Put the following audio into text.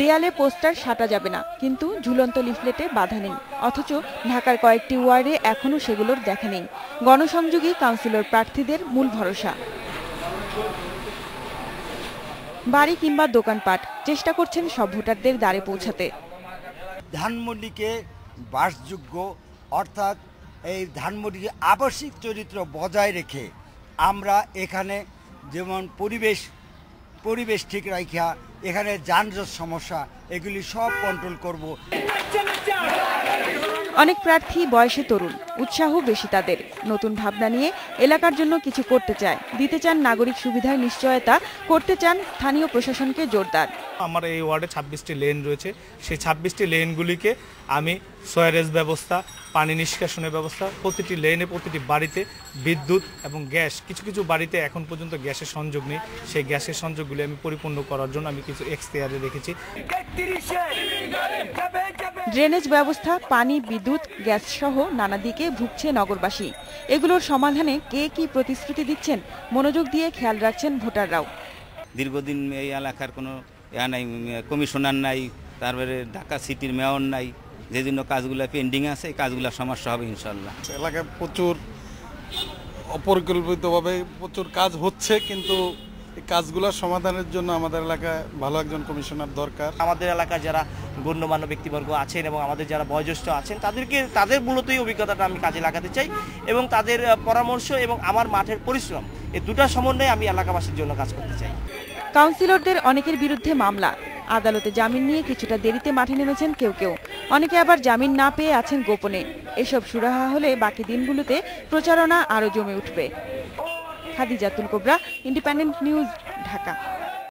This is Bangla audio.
দেয়ালে পোস্টার সাঁটা যাবে না, কিন্তু ঝুলন্ত লিফলেটে বাধা নেই। অথচ ঢাকার কয়েকটি ওয়ার্ডে এখনও সেগুলোর দেখা নেই। গণসংযোগী কাউন্সিলর প্রার্থীদের মূল ভরসা। বাড়ি কিংবা দোকানপাট চেষ্টা করছেন সব ভোটারদের দ্বারে পৌঁছাতে। ধানমন্ডিকে বাসযোগ্য অর্থাৎ এই ধানমন্ডিকে আবাসিক চরিত্র বজায় রেখে আমরা এখানে যেমন পরিবেশ ঠিক রাখা, এখানে যানজট সমস্যা এগুলি সব কন্ট্রোল করব। অনেক প্রার্থী বয়সে তরুণ, উৎসাহ বেশি তাদের। নতুন ভাবনা নিয়ে এলাকার জন্য কিছু করতে চায়, দিতে চান নাগরিক সুবিধার নিশ্চয়তা, করতে চান স্থানীয় প্রশাসনকে জোরদার। আমার এই ওয়ার্ডে 26টি লেন রয়েছে, সেই 26টি লেনগুলিকে আমি সয়ারেজ ব্যবস্থা, পানি নিষ্কাশনের ব্যবস্থা, প্রতিটি লেনে প্রতিটি বাড়িতে বিদ্যুৎ এবং গ্যাস, কিছু কিছু বাড়িতে এখন পর্যন্ত গ্যাসের সংযোগ নেই, সেই গ্যাসের সংযোগগুলি আমি পরিপূর্ণ করার জন্য আমি কিছু এখতিয়ারে রেখেছি। ড্রেনেজ ব্যবস্থা, পানি, বিদ্যুৎ, গ্যাস সহ নানা দিকে ভুগছে নগরবাসী। এগুলোর সমাধানে কে কি প্রতিশ্রুতি দিচ্ছেন, মনোযোগ দিয়ে খেয়াল রাখছেন ভোটাররাও। দীর্ঘদিন এই এলাকার কোনো নাই, কমিশনার নাই, তারপরে ঢাকা সিটির মেয়র নাই, যে জন্য কাজগুলো পেন্ডিং আছে, এই কাজগুলো সমস্যা হবে ইনশাল্লাহ। এলাকায় প্রচুর অপরিকল্পিতভাবে প্রচুর কাজ হচ্ছে, কিন্তু এই কাজগুলোর সমাধানের জন্য আমাদের এলাকায় ভালো একজন কমিশনার দরকার। আমাদের এলাকায় যারা গণ্যমান্য ব্যক্তিবর্গ আছেন এবং আমাদের যারা বয়োজ্যেষ্ঠ আছেন তাদের মূলতই অভিজ্ঞতাটা আমি কাজে লাগাতে চাই এবং তাদের পরামর্শ এবং আমার মাঠের পরিশ্রম, এই দুটা সমন্বয়ে আমি এলাকাবাসীর জন্য কাজ করতে চাই। কাউন্সিলরদের অনেকের বিরুদ্ধে মামলা, আদালতে জামিন নিয়ে কিছুটা দেরিতে মাঠে নেমেছেন কেউ। অনেকে আবার জামিন না পেয়ে আছেন গোপনে। এসব সুরাহা হলে বাকি দিনগুলোতে প্রচারণা আরও জমে উঠবে। খাদিজাতুল কোবরা, ইন্ডিপেন্ডেন্ট নিউজ, ঢাকা।